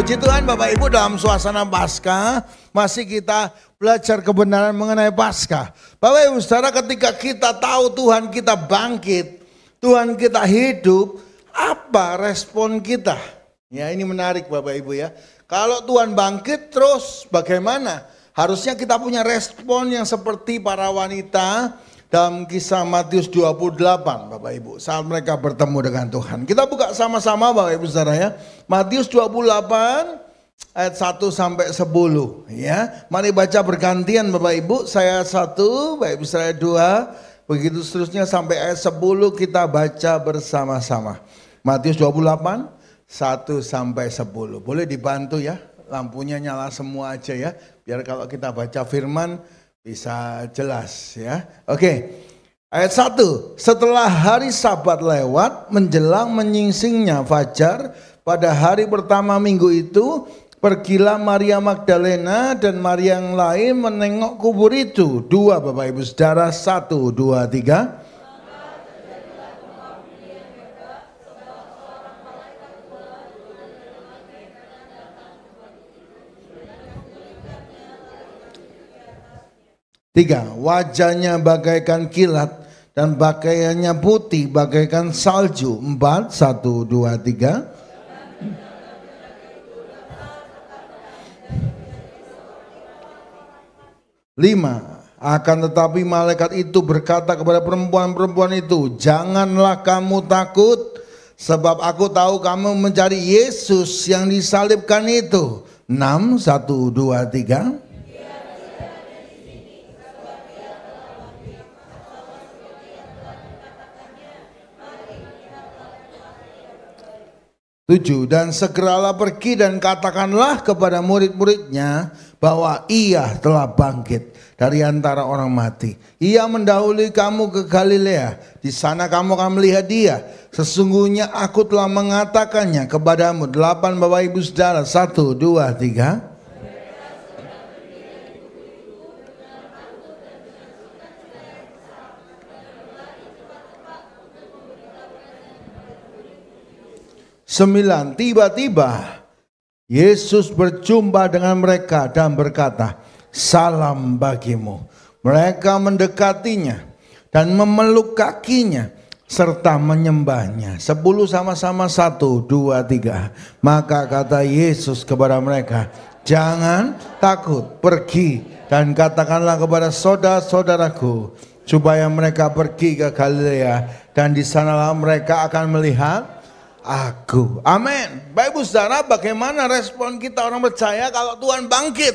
Puji Tuhan Bapak Ibu, dalam suasana Paskah masih kita belajar kebenaran mengenai Paskah. Bapak Ibu Saudara, ketika kita tahu Tuhan kita bangkit, Tuhan kita hidup, apa respon kita? Ya, ini menarik Bapak Ibu ya. Kalau Tuhan bangkit terus bagaimana? Harusnya kita punya respon yang seperti para wanita dalam kisah Matius 28 Bapak Ibu, saat mereka bertemu dengan Tuhan. Kita buka sama-sama Bapak Ibu Saudara ya. Matius 28 ayat 1 sampai 10 ya. Mari baca bergantian Bapak Ibu. Saya 1, Bapak Ibu Saudara 2, begitu seterusnya sampai ayat 10 kita baca bersama-sama. Matius 28 1 sampai 10. Boleh dibantu ya, lampunya nyala semua aja ya, biar kalau kita baca firman bisa jelas ya. Oke. Ayat 1. Setelah hari Sabat lewat, menjelang menyingsingnya fajar, pada hari pertama minggu itu, pergilah Maria Magdalena dan Maria yang lain menengok kubur itu. 2 Bapak Ibu Saudara, 1, 2, 3. Tiga, wajahnya bagaikan kilat dan pakaiannya putih bagaikan salju. 4, 1, 2, 3. 5, akan tetapi malaikat itu berkata kepada perempuan-perempuan itu, janganlah kamu takut, sebab aku tahu kamu mencari Yesus yang disalibkan itu. 6, 1, 2, 3. 7, dan segeralah pergi dan katakanlah kepada murid-muridnya bahwa ia telah bangkit dari antara orang mati. Ia mendahului kamu ke Galilea, di sana kamu akan melihat dia. Sesungguhnya aku telah mengatakannya kepadamu. 8 Bapak Ibu Saudara, 1, 2, 3. 9, tiba-tiba Yesus berjumpa dengan mereka dan berkata, salam bagimu. Mereka mendekatinya dan memeluk kakinya serta menyembahnya. 10 sama-sama, 1, 2, 3. Maka kata Yesus kepada mereka, jangan takut, pergi dan katakanlah kepada saudara-saudaraku supaya mereka pergi ke Galilea dan di sanalah mereka akan melihat aku. Amin. Bapak Ibu Saudara, bagaimana respon kita orang percaya kalau Tuhan bangkit?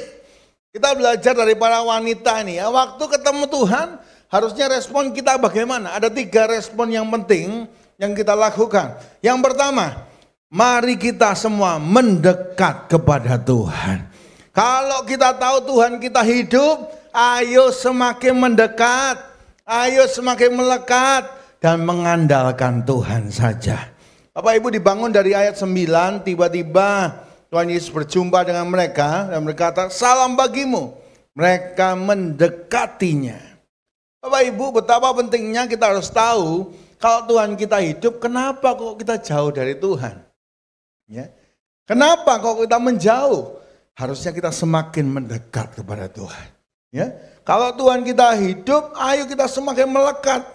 Kita belajar dari para wanita ini ya. Waktu ketemu Tuhan, harusnya respon kita bagaimana? Ada 3 respon yang penting yang kita lakukan. Yang pertama, mari kita semua mendekat kepada Tuhan. Kalau kita tahu Tuhan kita hidup, ayo semakin mendekat, ayo semakin melekat dan mengandalkan Tuhan saja. Bapak Ibu, dibangun dari ayat 9, tiba-tiba Tuhan Yesus berjumpa dengan mereka dan berkata, salam bagimu. Mereka mendekatinya. Bapak Ibu, betapa pentingnya kita harus tahu kalau Tuhan kita hidup, kenapa kok kita jauh dari Tuhan? Ya. Kenapa kok kita menjauh? Harusnya kita semakin mendekat kepada Tuhan. Ya. Kalau Tuhan kita hidup, ayo kita semakin melekat.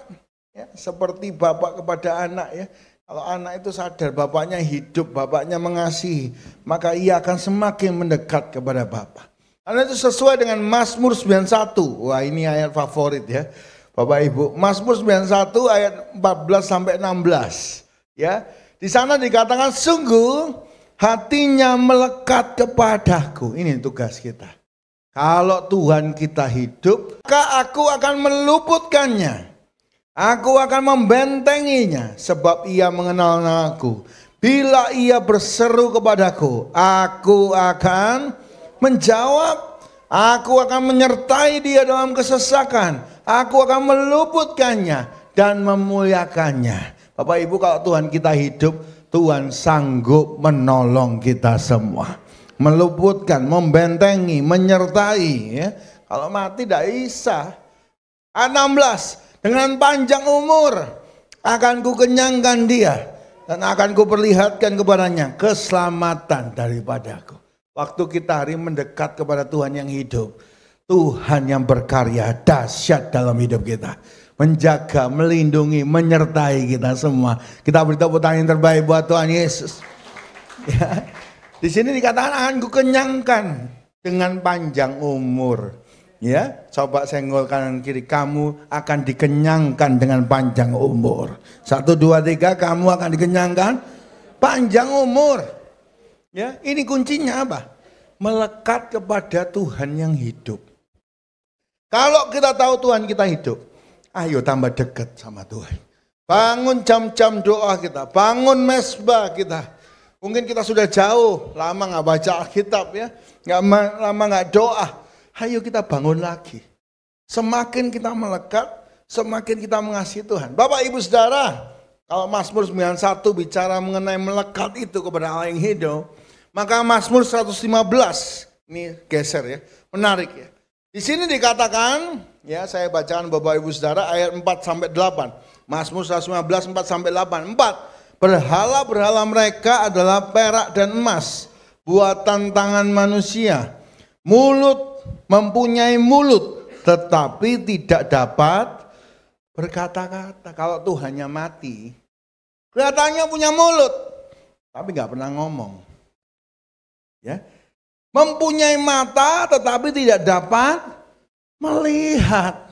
Ya. Seperti bapak kepada anak ya. Kalau anak itu sadar bapaknya hidup, bapaknya mengasihi, maka ia akan semakin mendekat kepada Bapa. Karena itu sesuai dengan Mazmur 91. Wah, ini ayat favorit ya Bapak Ibu. Mazmur 91 ayat 14 sampai 16. Ya, di sana dikatakan sungguh hatinya melekat kepadaku. Ini tugas kita. Kalau Tuhan kita hidup, maka aku akan meluputkannya. Aku akan membentenginya sebab ia mengenal namaku. Bila ia berseru kepadaku, aku akan menjawab. Aku akan menyertai dia dalam kesesakan. Aku akan meluputkannya dan memuliakannya. Bapak Ibu, kalau Tuhan kita hidup, Tuhan sanggup menolong kita semua. Meluputkan, membentengi, menyertai. Ya. Kalau mati tidak bisa. 16. Dengan panjang umur akan kukenyangkan dia Dan akan kuperlihatkan kepadanya keselamatan daripadaku. Waktu kita hari mendekat kepada Tuhan yang hidup, Tuhan yang berkarya dahsyat dalam hidup kita. Menjaga, melindungi, menyertai kita semua. Kita beri tepuk tangan yang terbaik buat Tuhan Yesus. Ya. Di sini dikatakan akan kukenyangkan dengan panjang umur. Ya, coba senggol kanan kiri, kamu akan dikenyangkan dengan panjang umur. 1, 2, 3, kamu akan dikenyangkan panjang umur. Ya, ini kuncinya apa? Melekat kepada Tuhan yang hidup. Kalau kita tahu Tuhan kita hidup, ayo tambah dekat sama Tuhan. Bangun jam-jam doa kita, bangun mesbah kita. Mungkin kita sudah jauh, lama nggak baca Alkitab ya, lama nggak doa. Ayo kita bangun lagi. Semakin kita melekat, semakin kita mengasihi Tuhan. Bapak Ibu Saudara, kalau Mazmur 91 bicara mengenai melekat itu kepada Allah yang hidup, maka Mazmur 115, ini geser ya, menarik ya. Di sini dikatakan, ya saya bacakan Bapak Ibu Saudara ayat 4-8. Mazmur 115, 4-8. 4. Berhala-berhala mereka adalah perak dan emas, buatan tangan manusia. Mempunyai mulut, tetapi tidak dapat berkata-kata. Kalau Tuhannya mati, kelihatannya punya mulut, tapi nggak pernah ngomong. Ya, mempunyai mata, tetapi tidak dapat melihat.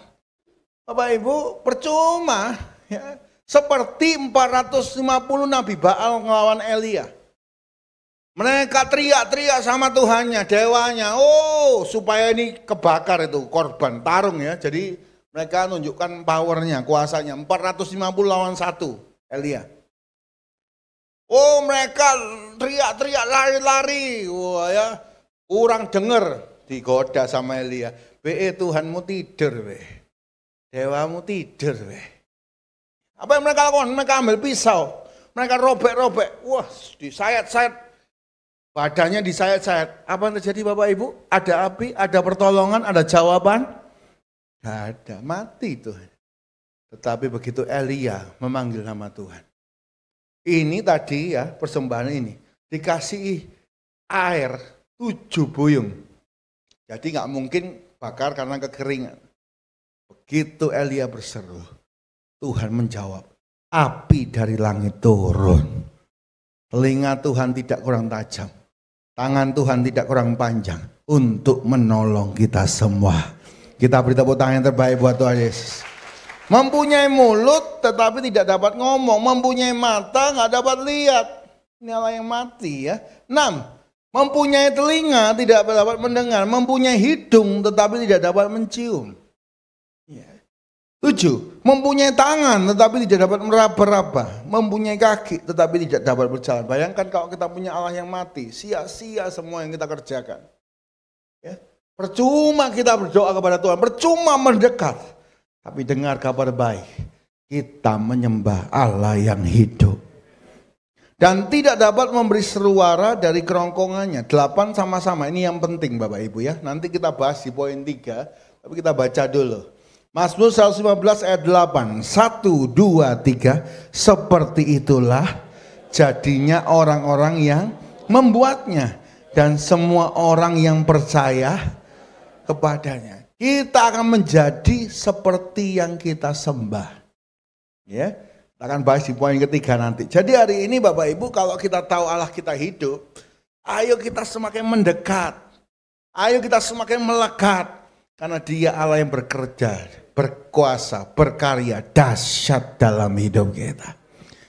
Bapak Ibu, percuma. Ya, seperti 450 Nabi Baal melawan Elia. Mereka teriak-teriak sama Tuhannya, dewanya. Oh, supaya ini kebakar itu korban tarung ya. Jadi mereka tunjukkan powernya, kuasanya. 450 lawan 1 Elia. Oh, mereka teriak-teriak, lari-lari. Wah ya, kurang dengar, digoda sama Elia. Tuhanmu tidur, dewamu tidur. Apa yang mereka lakukan? Mereka ambil pisau, mereka robek-robek. Wah, disayat-sayat. Badannya disayat-sayat. Apa yang terjadi Bapak Ibu? Ada api, ada pertolongan, ada jawaban? Tidak ada, mati Tuhan. Tetapi begitu Elia memanggil nama Tuhan. Ini tadi ya, persembahan ini. Dikasih air 7 buyung. Jadi nggak mungkin bakar karena kekeringan. Begitu Elia berseru, Tuhan menjawab. Api dari langit turun. Telinga Tuhan tidak kurang tajam. Tangan Tuhan tidak kurang panjang untuk menolong kita semua. Kita beri tepuk tangan yang terbaik buat Tuhan Yesus. Mempunyai mulut tetapi tidak dapat ngomong. Mempunyai mata nggak dapat lihat. Ini Allah yang mati ya. 6. Mempunyai telinga tidak dapat mendengar. Mempunyai hidung tetapi tidak dapat mencium. 7. Mempunyai tangan tetapi tidak dapat meraba-raba. Mempunyai kaki tetapi tidak dapat berjalan. Bayangkan kalau kita punya Allah yang mati, sia-sia semua yang kita kerjakan. Ya. Percuma kita berdoa kepada Tuhan, percuma mendekat. Tapi dengar kabar baik, kita menyembah Allah yang hidup. Dan tidak dapat memberi suara dari kerongkongannya. 8 sama-sama, ini yang penting Bapak Ibu ya. Nanti kita bahas di poin 3, tapi kita baca dulu. Mazmur 115 ayat 8. 1, 2, 3. Seperti itulah jadinya orang-orang yang membuatnya. Dan semua orang yang percaya kepadanya. Kita akan menjadi seperti yang kita sembah. Ya, kita akan bahas di poin ketiga nanti. Jadi hari ini Bapak Ibu, kalau kita tahu Allah kita hidup, ayo kita semakin mendekat. Ayo kita semakin melekat. Karena Dia Allah yang bekerja, berkuasa, berkarya, dahsyat dalam hidup kita.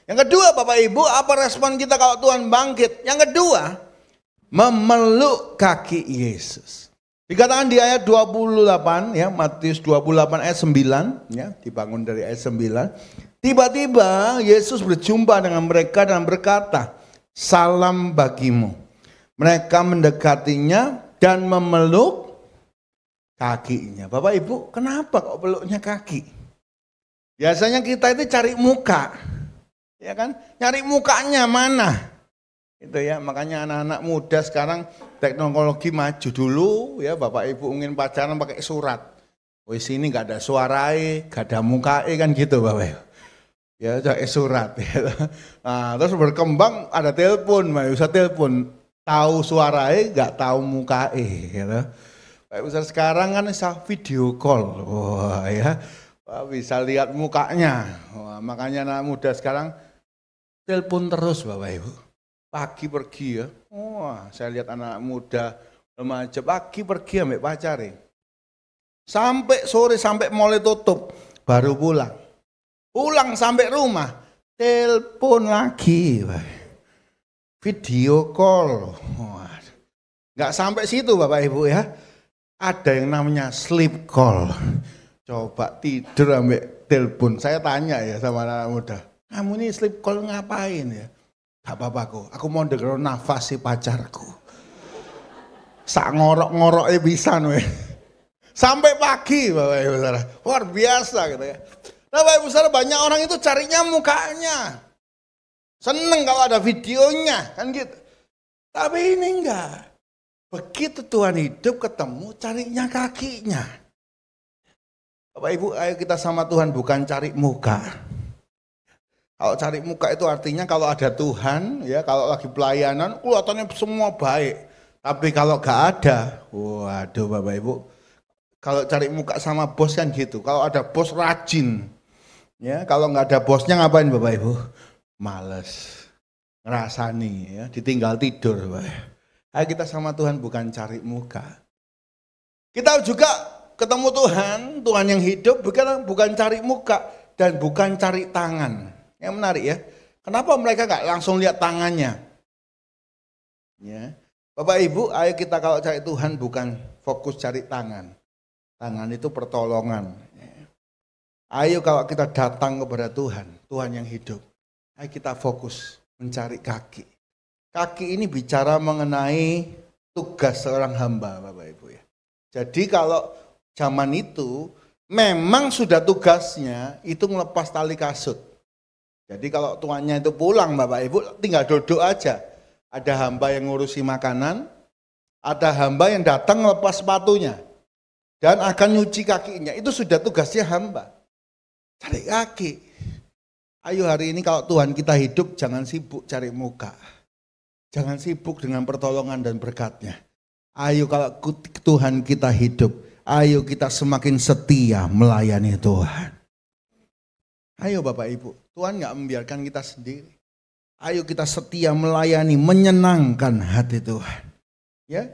Yang kedua Bapak Ibu, apa respon kita kalau Tuhan bangkit? Yang kedua, memeluk kaki Yesus. Dikatakan di ayat 28 ya, Matius 28 ayat 9 ya, dibangun dari ayat 9. Tiba-tiba Yesus berjumpa dengan mereka dan berkata, "Salam bagimu." Mereka mendekatinya dan memeluk kakinya. Bapak Ibu, kenapa kok peluknya kaki? Biasanya kita itu cari muka, ya kan? Nyari mukanya mana? Itu ya, makanya anak-anak muda sekarang teknologi maju. Dulu ya Bapak Ibu ingin pacaran pakai surat. Wis ini nggak ada suarai, nggak ada mukai kan gitu Bapak Ibu. Ya, surat. Ya. Nah, terus berkembang ada telepon, bisa telepon. Tahu suaranya, nggak tahu mukanya. Gitu. Kayak besar sekarang kan bisa video call. Wah ya, bisa lihat mukanya. Wah, makanya anak muda sekarang telepon terus Bapak Ibu. Pagi pergi ya. Wah, saya lihat anak muda remaja pagi pergi ambek pacare. Sampai sore, sampai mulai tutup, baru pulang. Pulang sampai rumah, telepon lagi. Video call. Nggak sampai situ Bapak Ibu ya. Ada yang namanya sleep call. Coba tidur ambek telepon. Saya tanya ya sama anak muda. Kamu ini sleep call ngapain ya? Gak apa-apa kok. Aku mau denger nafas si pacarku. Sak ngorok-ngoroknya bisa nih. Sampai pagi Bapak Ibu Saudara. Luar biasa gitu ya. Nah Bapak Ibu Saudara, banyak orang itu carinya mukanya. Seneng kalau ada videonya kan gitu. Tapi ini enggak. Begitu Tuhan hidup ketemu carinya kakinya. Bapak Ibu, ayo kita sama Tuhan bukan cari muka. Kalau cari muka itu artinya kalau ada Tuhan, ya kalau lagi pelayanan, kelihatannya semua baik. Tapi kalau gak ada, waduh Bapak Ibu, kalau cari muka sama bos kan gitu. Kalau ada bos rajin, ya kalau nggak ada bosnya ngapain Bapak Ibu? Males, ngerasani, ya ditinggal tidur Bapak. Ayo kita sama Tuhan bukan cari muka. Kita juga ketemu Tuhan, Tuhan yang hidup bukan cari muka dan bukan cari tangan. Yang menarik ya, kenapa mereka nggak langsung lihat tangannya? Ya, Bapak Ibu, ayo kita kalau cari Tuhan bukan fokus cari tangan. Tangan itu pertolongan. Ayo kalau kita datang kepada Tuhan, Tuhan yang hidup, ayo kita fokus mencari kaki. Kaki ini bicara mengenai tugas seorang hamba, Bapak Ibu ya. Jadi kalau zaman itu memang sudah tugasnya itu melepas tali kasut. Jadi kalau tuannya itu pulang Bapak Ibu tinggal duduk aja. Ada hamba yang ngurusi makanan, ada hamba yang datang melepas sepatunya dan akan nyuci kakinya. Itu sudah tugasnya hamba. Cari kaki. Ayo hari ini kalau Tuhan kita hidup jangan sibuk cari muka. Jangan sibuk dengan pertolongan dan berkatnya. Ayo kalau Tuhan kita hidup, ayo kita semakin setia melayani Tuhan. Ayo Bapak Ibu, Tuhan gak membiarkan kita sendiri. Ayo kita setia melayani, menyenangkan hati Tuhan. Ya,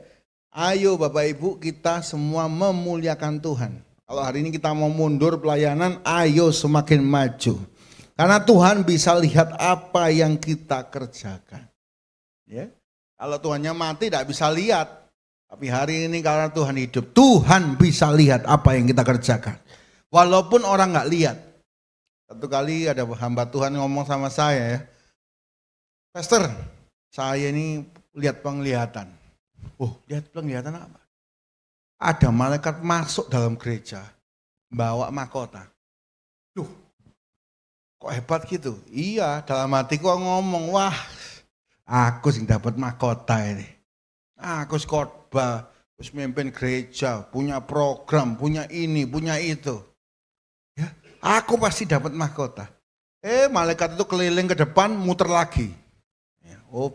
ayo Bapak Ibu kita semua memuliakan Tuhan. Kalau hari ini kita mau mundur pelayanan, ayo semakin maju. Karena Tuhan bisa lihat apa yang kita kerjakan. Ya, kalau Tuhannya mati tidak bisa lihat. Tapi hari ini karena Tuhan hidup, Tuhan bisa lihat apa yang kita kerjakan. Walaupun orang gak lihat. Satu kali ada hamba Tuhan ngomong sama saya ya, Pastor, saya ini lihat penglihatan. Oh, lihat penglihatan apa? Ada malaikat masuk dalam gereja, bawa mahkota. Duh, kok hebat gitu? Iya, dalam hatiku ngomong, wah, aku sih dapat mahkota ini. Aku khotbah, terus memimpin gereja, punya program, punya ini, punya itu. Ya, aku pasti dapat mahkota. Malaikat itu keliling ke depan, muter lagi. Oh,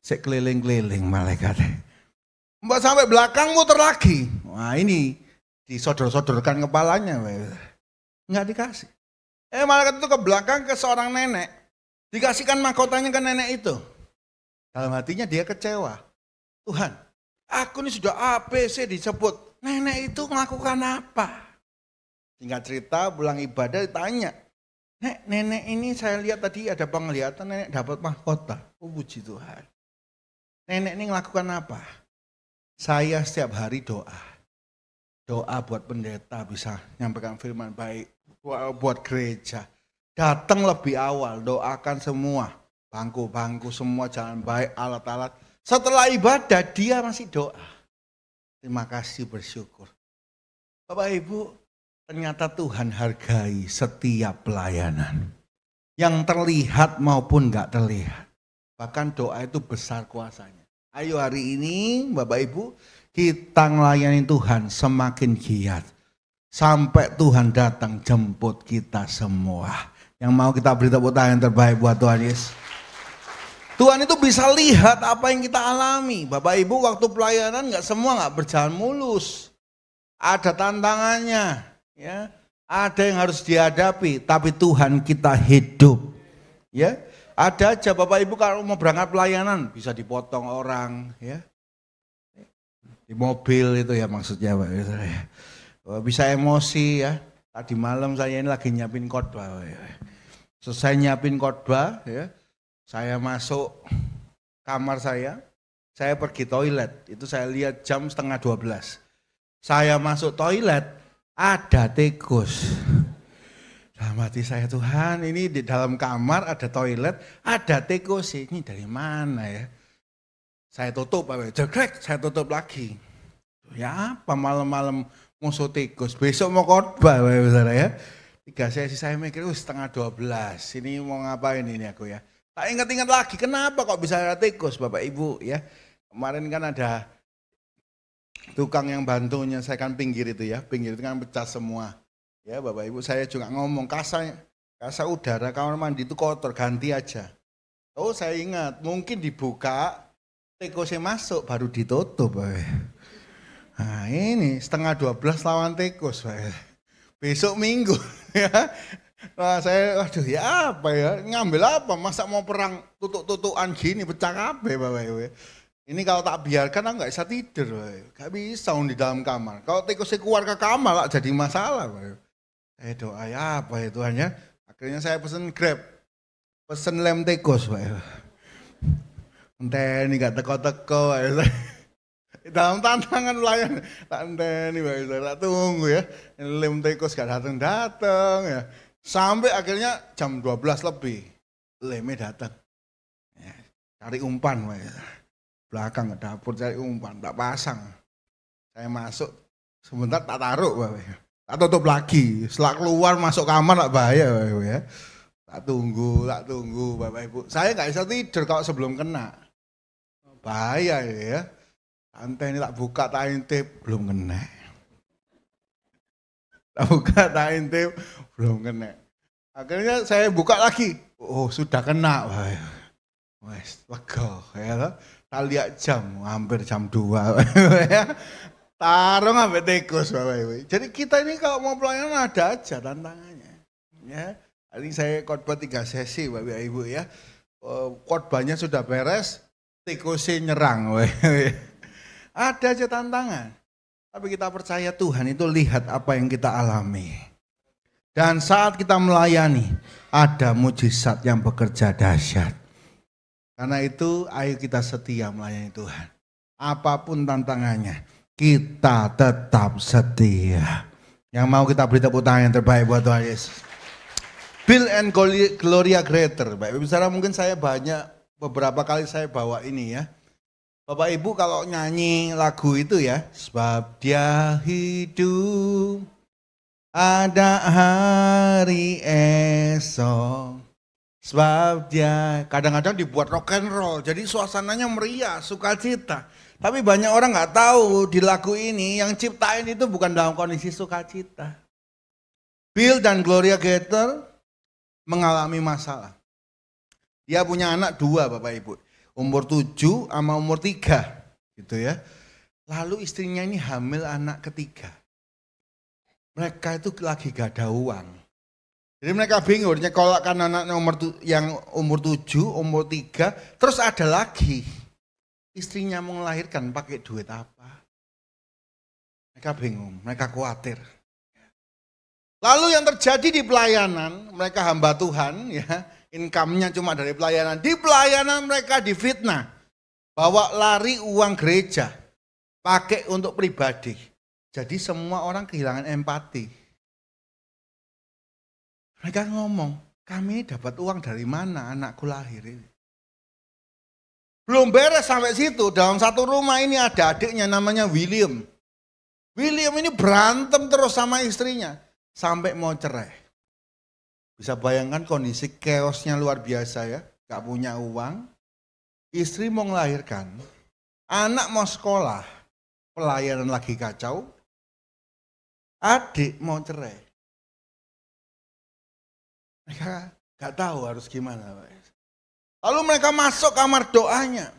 saya keliling-keliling malaikatnya. Mbak sampai belakang muter lagi. Wah ini disodor-sodorkan kepalanya. Enggak dikasih. Malaikat itu ke belakang ke seorang nenek. Dikasihkan mahkotanya ke nenek itu. Dalam hatinya dia kecewa. Tuhan, aku ini sudah ABC disebut. Nenek itu melakukan apa? Singkat cerita pulang ibadah ditanya. Nenek ini saya lihat tadi ada penglihatan nenek dapat mahkota. Oh puji Tuhan. Nenek ini melakukan apa? Saya setiap hari doa. Doa buat pendeta bisa nyampaikan firman baik. Buat gereja. Datang lebih awal, doakan semua. Bangku-bangku semua jalan baik, alat-alat. Setelah ibadah dia masih doa. Terima kasih, bersyukur. Bapak Ibu, ternyata Tuhan hargai setiap pelayanan. Yang terlihat maupun gak terlihat. Bahkan doa itu besar kuasanya. Ayo hari ini Bapak Ibu, kita melayani Tuhan semakin giat. Sampai Tuhan datang jemput kita semua. Yang mau kita beri tepuk tangan yang terbaik buat Tuhan Yesus. Tuhan itu bisa lihat apa yang kita alami. Bapak Ibu waktu pelayanan semua nggak berjalan mulus. Ada tantangannya, ya. Ada yang harus dihadapi, tapi Tuhan kita hidup. Ya, ada aja Bapak Ibu kalau mau berangkat pelayanan bisa dipotong orang, ya. Di mobil itu ya maksudnya, Pak. Bisa emosi ya. Tadi malam saya ini lagi nyiapin khotbah. Selesai nyiapin khotbah, ya. Saya masuk kamar saya pergi toilet, itu saya lihat jam 11:30. Saya masuk toilet, ada tikus. Dalam hati saya, Tuhan ini di dalam kamar ada toilet, ada tikus, ini dari mana ya? Saya tutup, jegrek, saya tutup lagi. Ya apa malam-malam musuh tikus, besok mau khotbah ya. 3 sesi saya mikir, 11:30, ini mau ngapain ini aku ya. Tak ingat-ingat lagi, kenapa kok bisa ada tikus Bapak Ibu ya. Kemarin kan ada tukang yang bantu menyelesaikan pinggir itu ya, pinggir itu kan pecah semua. Ya Bapak Ibu, saya juga ngomong, kasa udara kamar mandi itu kotor, ganti aja. Oh saya ingat, mungkin dibuka, tikusnya masuk, baru ditutup. Nah ini 11:30 lawan tikus. Besok Minggu ya. Nah saya, waduh ya apa ya, ngambil apa, masa mau perang tutuk-tutukan gini, pecah kabeh Bapak Ibu. Ini kalau tak biarkan aku gak bisa tidur, gak bisa di dalam kamar. Kalau tikusnya keluar ke kamar jadi masalah. Saya doa ya apa ya Tuhan ya. Akhirnya saya pesen Grab, pesen lem tikus. Entah ini gak teko-teko. Dalam tantangan pelayan, tak tunggu ya. Lem tikus gak datang-datang ya. Sampai akhirnya jam 12 lebih, lemnya datang. Ya, cari umpan, belakang ke dapur cari umpan, tak pasang. Saya masuk, sebentar tak taruh, tak tutup lagi. Setelah keluar masuk kamar tak bahaya, ya. Tak tunggu, Bapak Ibu. Saya nggak bisa tidur kalau sebelum kena, bahaya ya. Santai ini tak buka, tak intip, belum kena. Tak buka, tak intip, belum kena. Akhirnya saya buka lagi, oh sudah kena, wes lega ya. Tak lihat jam, hampir jam 2 ya. Tarung sampai tikus Bapak Ibu. Jadi kita ini kalau mau pelayanan ada aja tantangannya. Ya, hari ini saya khotbah 3 sesi Bapak Ibu ya. Khotbahnya sudah beres, tikusnya nyerang. Ada aja tantangan. Tapi kita percaya Tuhan itu lihat apa yang kita alami. Dan saat kita melayani, ada mujizat yang bekerja dahsyat. Karena itu ayo kita setia melayani Tuhan. Apapun tantangannya, kita tetap setia. Yang mau kita beri tepuk tangan yang terbaik buat Tuhan Yesus. Bill and Gloria Gaither. Bapak Ibu saudara, mungkin saya beberapa kali saya bawa ini ya. Bapak Ibu kalau nyanyi lagu itu ya, sebab dia hidup, ada hari esok. Sebab dia kadang-kadang dibuat rock and roll, jadi suasananya meriah, sukacita. Tapi banyak orang nggak tahu di lagu ini yang ciptain itu bukan dalam kondisi sukacita. Bill dan Gloria Gaither mengalami masalah. Dia punya anak 2 Bapak Ibu, umur 7 sama umur 3 gitu ya. Lalu istrinya ini hamil anak ketiga. Mereka itu lagi gak ada uang. Jadi mereka bingung, nyekolahkan anak yang umur 7, umur 3, terus ada lagi. Istrinya mau melahirkan pakai duit apa? Mereka bingung, mereka khawatir. Lalu yang terjadi di pelayanan, mereka hamba Tuhan ya, income-nya cuma dari pelayanan. Di pelayanan mereka difitnah, bawa lari uang gereja, pakai untuk pribadi. Jadi semua orang kehilangan empati. Mereka ngomong, kami dapat uang dari mana anakku lahir ini. Belum beres sampai situ, dalam satu rumah ini ada adiknya namanya William. William ini berantem terus sama istrinya, sampai mau cerai. Bisa bayangkan kondisi chaosnya luar biasa ya, gak punya uang. Istri mau melahirkan, anak mau sekolah, pelayanan lagi kacau. Adik mau cerai. Mereka gak tahu harus gimana. Lalu mereka masuk kamar doanya.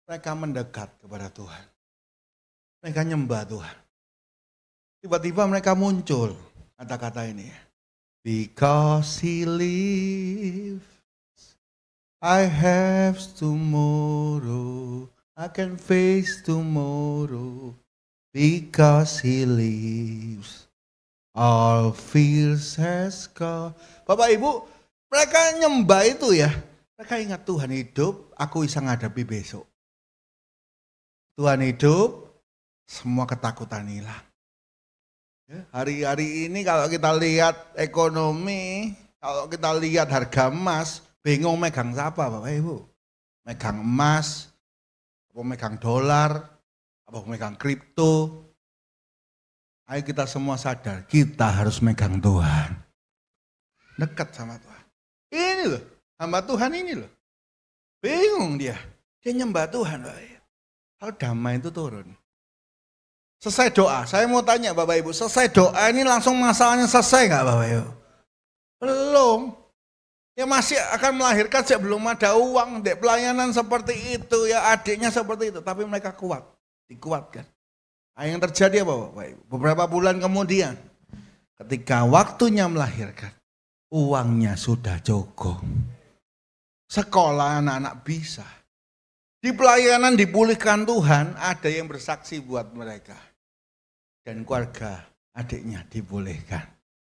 Mereka mendekat kepada Tuhan. Mereka nyembah Tuhan. Tiba-tiba mereka muncul kata-kata ini. Because he lives, I have tomorrow. I can face tomorrow. Because he lives, all fears has gone. Bapak Ibu, mereka nyembah itu ya. Mereka ingat Tuhan hidup, aku bisa menghadapi besok. Tuhan hidup, semua ketakutan hilang. Hari-hari ini kalau kita lihat ekonomi, kalau kita lihat harga emas, bingung megang siapa Bapak Ibu? Megang emas, apa megang dolar, apa megang kripto. Ayo kita semua sadar, kita harus megang Tuhan. Dekat sama Tuhan. Ini loh, hamba Tuhan ini loh. Bingung dia nyembah Tuhan. Kalau damai itu turun. Selesai doa, saya mau tanya Bapak Ibu, selesai doa ini langsung masalahnya selesai nggak Bapak Ibu? Belum. Ya masih akan melahirkan sebelum ada uang, dek pelayanan seperti itu, ya adiknya seperti itu. Tapi mereka kuat, dikuatkan. Nah, yang terjadi apa Bapak Ibu? Beberapa bulan kemudian, ketika waktunya melahirkan, uangnya sudah cukup. Sekolah anak-anak bisa. Di pelayanan dipulihkan Tuhan, ada yang bersaksi buat mereka. Dan keluarga adiknya dipulihkan.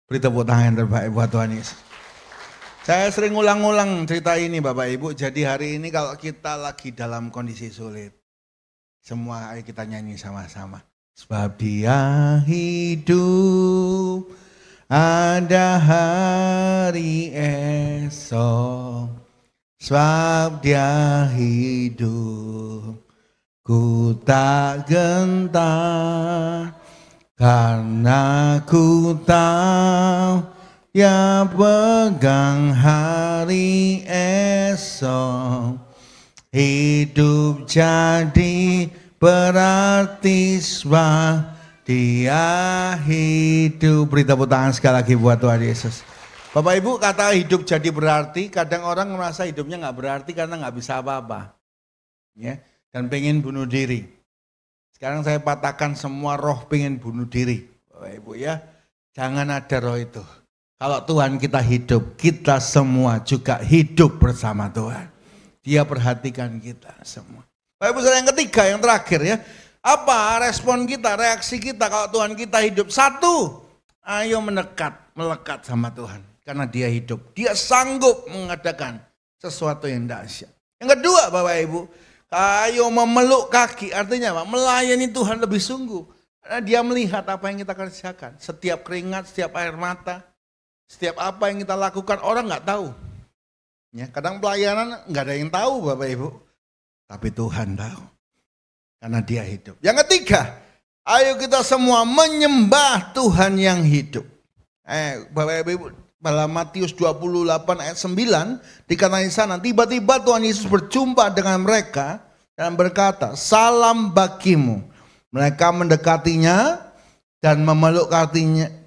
Beri tepuk tangan yang terbaik buat Tuhan Yesus. Saya sering ulang-ulang cerita ini Bapak Ibu. Jadi hari ini kalau kita lagi dalam kondisi sulit, semua ayo kita nyanyi sama-sama. Sebab dia hidup, ada hari esok. Sebab dia hidup, ku tak gentar. Karena ku tahu ya pegang hari esok. Hidup jadi berarti sebab dia hidup. Beri tepuk tangan sekali lagi buat Tuhan Yesus. Bapak Ibu, kata hidup jadi berarti, kadang orang merasa hidupnya nggak berarti karena nggak bisa apa-apa. Ya, dan pengen bunuh diri. Sekarang saya patahkan semua roh pengen bunuh diri. Bapak Ibu ya, jangan ada roh itu. Kalau Tuhan kita hidup, kita semua juga hidup bersama Tuhan. Dia perhatikan kita semua. Bapak Ibu, yang ketiga, yang terakhir ya. Apa respon kita, reaksi kita kalau Tuhan kita hidup? Satu, ayo melekat sama Tuhan. Karena dia hidup, dia sanggup mengadakan sesuatu yang dahsyat. Yang kedua Bapak Ibu, ayo memeluk kaki, artinya apa? Melayani Tuhan lebih sungguh. Karena dia melihat apa yang kita kerjakan. Setiap keringat, setiap air mata, setiap apa yang kita lakukan, orang nggak tahu. Ya, kadang pelayanan nggak ada yang tahu Bapak Ibu. Tapi Tuhan tahu. Karena dia hidup. Yang ketiga, ayo kita semua menyembah Tuhan yang hidup. Bapak Ibu, dalam Matius 28 ayat 9 dikatakan di sana, tiba-tiba Tuhan Yesus berjumpa dengan mereka dan berkata, salam bagimu. Mereka mendekatinya dan memeluk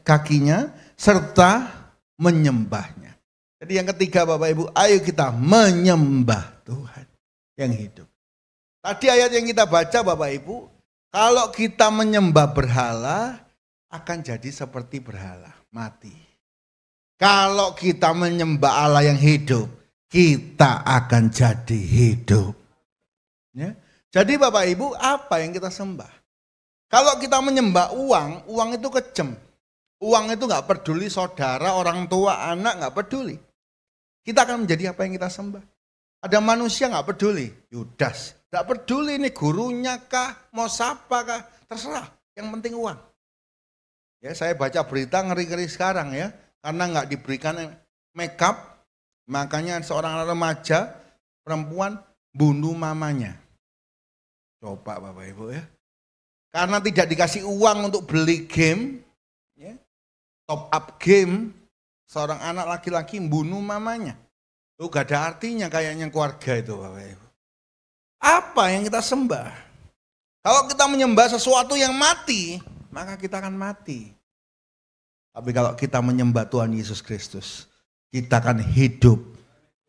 kakinya serta menyembahnya. Jadi yang ketiga Bapak Ibu, ayo kita menyembah Tuhan yang hidup. Tadi ayat yang kita baca Bapak Ibu, kalau kita menyembah berhala akan jadi seperti berhala, mati. Kalau kita menyembah Allah yang hidup, kita akan jadi hidup. Ya. Jadi Bapak Ibu, apa yang kita sembah? Kalau kita menyembah uang, uang itu kejem. Uang itu gak peduli saudara, orang tua, anak gak peduli. Kita akan menjadi apa yang kita sembah. Ada manusia gak peduli, Yudas. Gak peduli ini gurunya kah, mau siapa kah, terserah. Yang penting uang. Ya, saya baca berita ngeri-ngeri sekarang ya. Karena nggak diberikan make up, makanya seorang remaja perempuan bunuh mamanya. Coba Bapak Ibu ya. Karena tidak dikasih uang untuk beli game, ya, top up game, seorang anak laki-laki bunuh mamanya. Itu gak ada artinya kayaknya keluarga itu Bapak Ibu. Apa yang kita sembah? Kalau kita menyembah sesuatu yang mati, maka kita akan mati. Tapi kalau kita menyembah Tuhan Yesus Kristus, kita akan hidup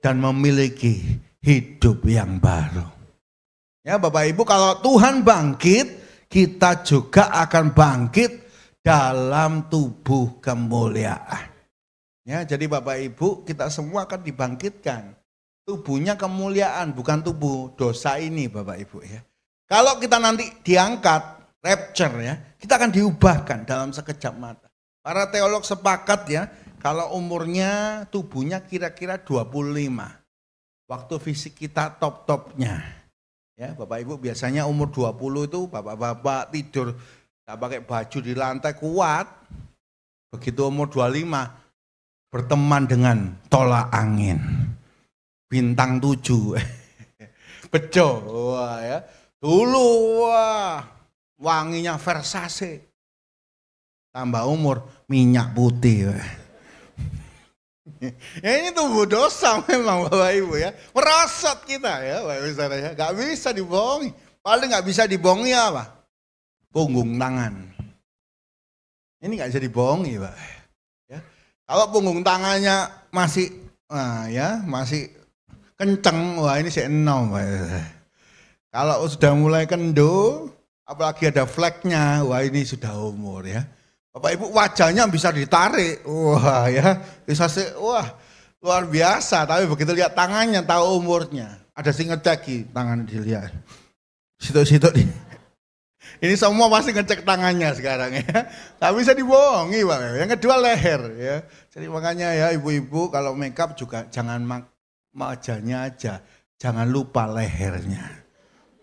dan memiliki hidup yang baru. Ya Bapak Ibu, kalau Tuhan bangkit, kita juga akan bangkit dalam tubuh kemuliaan. Ya, jadi Bapak Ibu, kita semua akan dibangkitkan. Tubuhnya kemuliaan, bukan tubuh dosa ini Bapak Ibu ya. Kalau kita nanti diangkat, rapture ya, kita akan diubahkan dalam sekejap mata. Para teolog sepakat ya, kalau umurnya tubuhnya kira-kira 25. Waktu fisik kita top-topnya. Ya, Bapak Ibu biasanya umur 20 itu bapak-bapak tidur gak pakai baju di lantai kuat. Begitu umur 25 berteman dengan tolak angin. Bintang 7. Bejo. Wah ya. Dulu wah wanginya Versace. Tambah umur minyak putih. Ya ini tubuh dosa memang Bapak Ibu ya. Merosot kita ya Bapak Ibu saudara ya. Gak bisa dibohongi. Paling gak bisa dibohongi apa? Punggung tangan. Ini gak bisa dibohongi Pak. Ya. Kalau punggung tangannya masih masih kenceng, wah ini sih enom Pak. Kalau sudah mulai kendo, apalagi ada fleknya, wah ini sudah umur ya. Bapak Ibu wajahnya bisa ditarik, wah ya, bisa wah luar biasa. Tapi begitu lihat tangannya tahu umurnya. Ada sing ngecek tangan dilihat, situ-situ nih. Ini semua pasti ngecek tangannya sekarang ya. Gak bisa dibohongi Pak. Yang kedua leher ya. Jadi makanya ya ibu-ibu kalau make up juga jangan wajahnya aja, jangan lupa lehernya.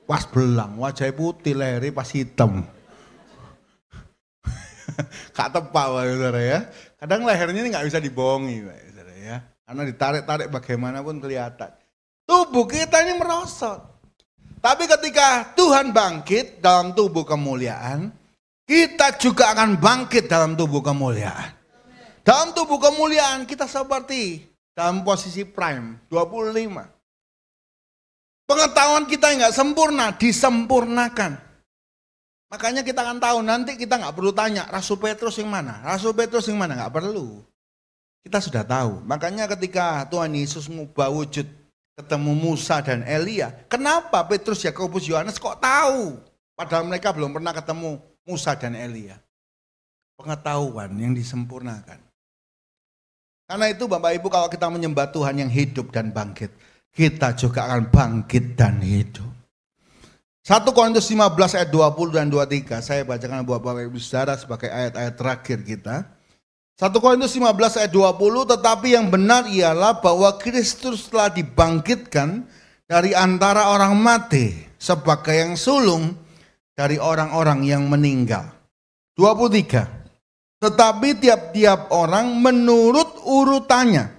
Pas belang, wajah putih, lehernya pas hitam. Gak tepat Pak saudara ya. Kadang lehernya ini gak bisa dibohongi Pak saudara ya. Karena ditarik-tarik bagaimanapun kelihatan. Tubuh kita ini merosot. Tapi ketika Tuhan bangkit dalam tubuh kemuliaan, kita juga akan bangkit dalam tubuh kemuliaan. Dalam tubuh kemuliaan kita seperti dalam posisi prime, 25. Pengetahuan kita yang gak sempurna, disempurnakan. Makanya kita akan tahu, nanti kita gak perlu tanya, Rasul Petrus yang mana? Rasul Petrus yang mana? Gak perlu. Kita sudah tahu. Makanya ketika Tuhan Yesus mengubah wujud, ketemu Musa dan Elia. Kenapa Petrus, Yakobus, Yohanes kok tahu? Padahal mereka belum pernah ketemu Musa dan Elia. Pengetahuan yang disempurnakan. Karena itu Bapak Ibu kalau kita menyembah Tuhan yang hidup dan bangkit, kita juga akan bangkit dan hidup. 1 Korintus 15 ayat 20 dan 23. Saya bacakan buat Bapak Ibu Saudara sebagai ayat-ayat terakhir kita. 1 Korintus 15 ayat 20, tetapi yang benar ialah bahwa Kristus telah dibangkitkan dari antara orang mati sebagai yang sulung dari orang-orang yang meninggal. 23. Tetapi tiap-tiap orang menurut urutannya.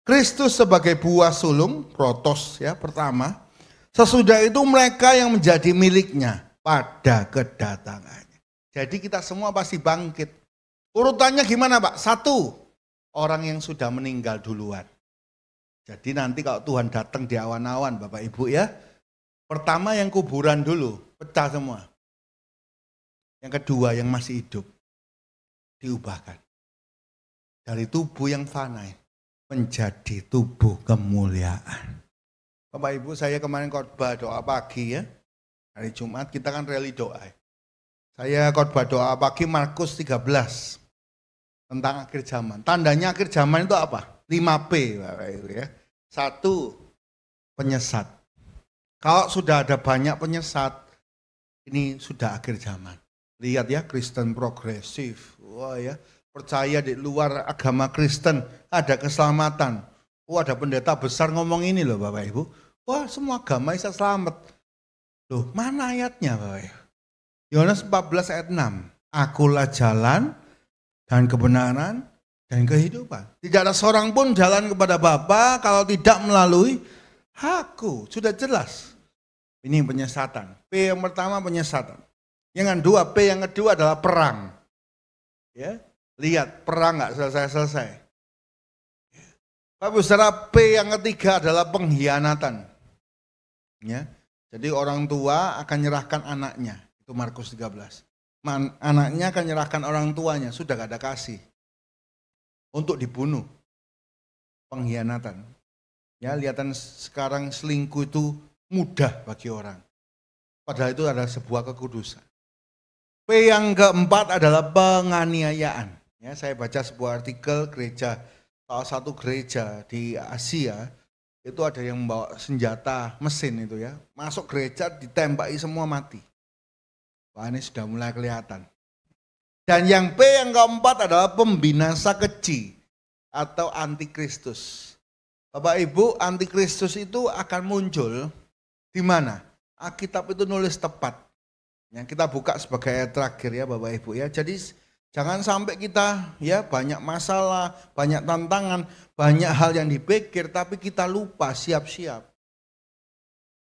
Kristus sebagai buah sulung, protos ya pertama. Sesudah itu mereka yang menjadi miliknya pada kedatangannya. Jadi kita semua pasti bangkit. Urutannya gimana Pak? 1, orang yang sudah meninggal duluan. Jadi nanti kalau Tuhan datang di awan-awan Bapak Ibu ya. Pertama yang kuburan dulu, pecah semua. Yang kedua yang masih hidup, diubahkan. Dari tubuh yang fana menjadi tubuh kemuliaan. Bapak Ibu saya kemarin khotbah doa pagi ya. Hari Jumat kita kan rally doa. Saya khotbah doa pagi Markus 13. Tentang akhir zaman. Tandanya akhir zaman itu apa? 5P Bapak Ibu ya. 1, penyesat. Kalau sudah ada banyak penyesat, ini sudah akhir zaman. Lihat ya, Kristen progresif. Wah ya, percaya di luar agama Kristen ada keselamatan. Wah ada pendeta besar ngomong ini loh Bapak Ibu. Wah semua agama bisa selamat. Loh mana ayatnya Bapak Ibu? Yohanes 14 ayat 6. Akulah jalan dan kebenaran dan kehidupan. Tidak ada seorang pun jalan kepada Bapa kalau tidak melalui aku. Sudah jelas. Ini penyesatan. P yang pertama penyesatan. Yang kedua, P yang kedua adalah perang. Ya, lihat perang nggak selesai-selesai. Tapi saudara P yang ketiga adalah pengkhianatan. Ya, jadi orang tua akan menyerahkan anaknya. Itu Markus 13. Anaknya akan menyerahkan orang tuanya, sudah gak ada kasih. Untuk dibunuh. Pengkhianatan. Ya, lihatan sekarang selingkuh itu mudah bagi orang. Padahal itu adalah sebuah kekudusan. P yang keempat adalah penganiayaan. Ya, saya baca sebuah artikel gereja, salah satu gereja di Asia, itu ada yang membawa senjata mesin itu ya, masuk gereja ditembaki semua mati. Wah, ini sudah mulai kelihatan. Dan yang P yang keempat adalah pembinasa keji atau antikristus. Bapak Ibu, antikristus itu akan muncul di mana? Alkitab itu nulis tepat. Yang kita buka sebagai ayat terakhir ya Bapak Ibu ya. Jadi jangan sampai kita ya banyak masalah, banyak tantangan, banyak hal yang dipikir tapi kita lupa siap-siap.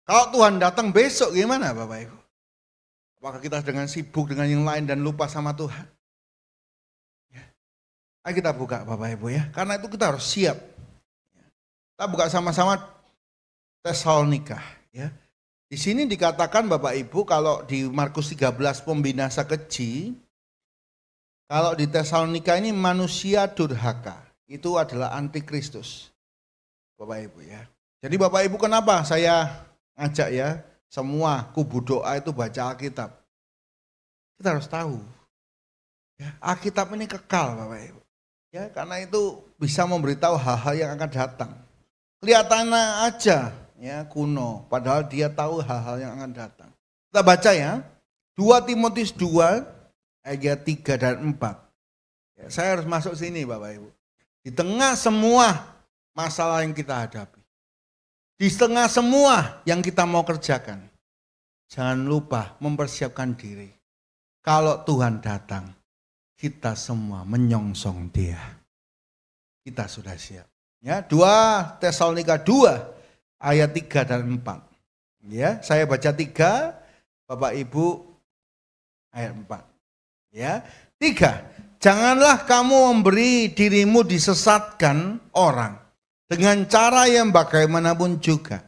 Kalau Tuhan datang besok gimana Bapak Ibu? Apakah kita dengan sibuk dengan yang lain dan lupa sama Tuhan? Ya. Ayo kita buka Bapak Ibu ya. Karena itu kita harus siap. Kita buka sama-sama Tesalonika ya. Di sini dikatakan Bapak Ibu kalau di Markus 13 pembinasa keji, kalau di Tesalonika ini manusia durhaka, itu adalah antikristus. Bapak Ibu ya. Jadi Bapak Ibu kenapa saya ngajak ya semua kubu doa itu baca Alkitab. Kita harus tahu. Ya, Alkitab ini kekal Bapak Ibu. Ya, karena itu bisa memberitahu hal-hal yang akan datang. Kelihatannya aja ya kuno, padahal dia tahu hal-hal yang akan datang. Kita baca ya, 2 Timotius 2 ayat 3 dan 4. Ya, saya harus masuk sini Bapak Ibu. Di tengah semua masalah yang kita hadapi, di tengah semua yang kita mau kerjakan, jangan lupa mempersiapkan diri. Kalau Tuhan datang, kita semua menyongsong Dia. Kita sudah siap. Ya, 2 Tesalonika 2 ayat 3 dan 4. Ya, saya baca 3, Bapak Ibu ayat 4. Ya, 3. Janganlah kamu memberi dirimu disesatkan orang dengan cara yang bagaimanapun juga.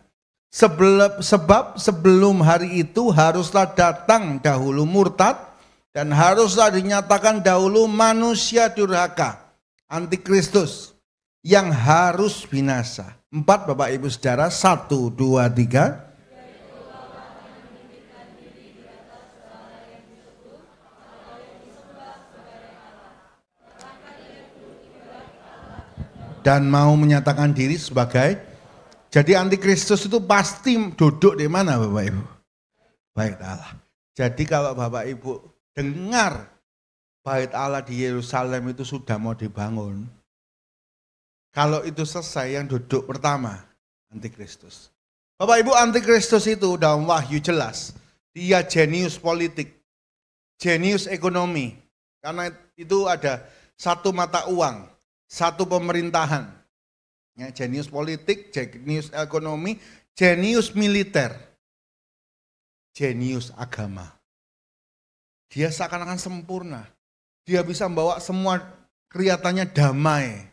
Sebab sebelum hari itu haruslah datang dahulu murtad dan haruslah dinyatakan dahulu manusia durhaka, antikristus yang harus binasa. 4 Bapak Ibu Saudara, 1, 2, 3. Dan mau menyatakan diri sebagai, jadi antikristus itu pasti duduk di mana Bapak Ibu? Bait Allah. Jadi kalau Bapak Ibu dengar bait Allah di Yerusalem itu sudah mau dibangun, kalau itu selesai yang duduk pertama antikristus. Bapak Ibu, antikristus itu dalam Wahyu jelas, dia jenius politik, jenius ekonomi. Karena itu ada satu mata uang, satu pemerintahan. Ya, jenius politik, jenius ekonomi, jenius militer, jenius agama. Dia seakan-akan sempurna. Dia bisa membawa semua kelihatannya damai.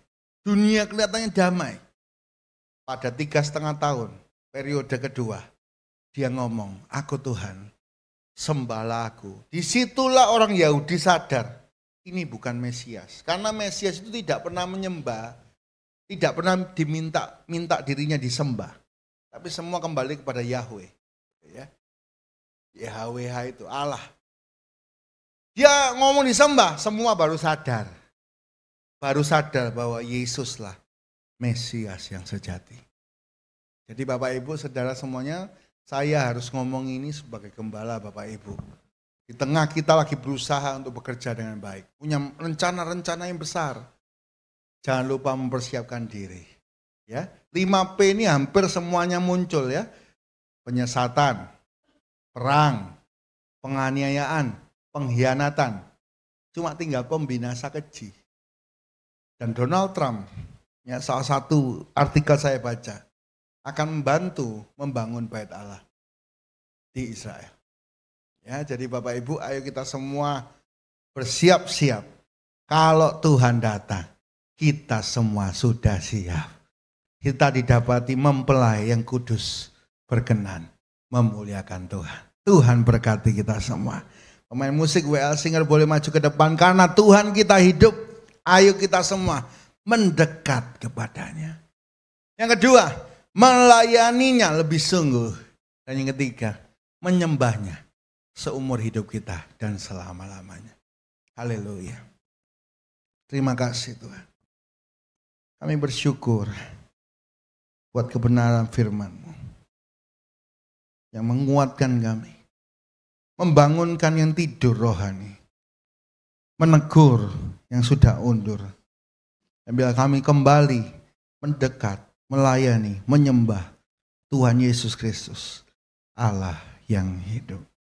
Dunia kelihatannya damai. Pada 3,5 tahun, periode kedua, dia ngomong, aku Tuhan, sembahlah aku. Disitulah orang Yahudi sadar, ini bukan Mesias. Karena Mesias itu tidak pernah menyembah, tidak pernah minta dirinya disembah. Tapi semua kembali kepada Yahweh. Ya. YHWH itu Allah. Dia ngomong disembah, semua baru sadar. Baru sadar bahwa Yesuslah Mesias yang sejati. Jadi Bapak Ibu, saudara semuanya, saya harus ngomong ini sebagai gembala Bapak Ibu. Di tengah kita lagi berusaha untuk bekerja dengan baik. Punya rencana-rencana yang besar. Jangan lupa mempersiapkan diri. Ya, 5P ini hampir semuanya muncul ya. Penyesatan, perang, penganiayaan, pengkhianatan. Cuma tinggal pembinasa keji. Dan Donald Trump, ya salah satu artikel saya baca, akan membantu membangun bait Allah di Israel. Ya, jadi Bapak Ibu, ayo kita semua bersiap-siap. Kalau Tuhan datang, kita semua sudah siap. Kita didapati mempelai yang kudus, berkenan, memuliakan Tuhan. Tuhan berkati kita semua. Pemain musik WL Singer boleh maju ke depan. Karena Tuhan kita hidup, ayo kita semua mendekat kepadanya. Yang kedua, melayaninya lebih sungguh. Dan yang ketiga, menyembahnya seumur hidup kita dan selama-lamanya. Haleluya. Terima kasih Tuhan. Kami bersyukur buat kebenaran firman-Mu yang menguatkan kami, membangunkan yang tidur rohani, menegur yang sudah undur. Dan bila kami kembali mendekat, melayani, menyembah Tuhan Yesus Kristus, Allah yang hidup.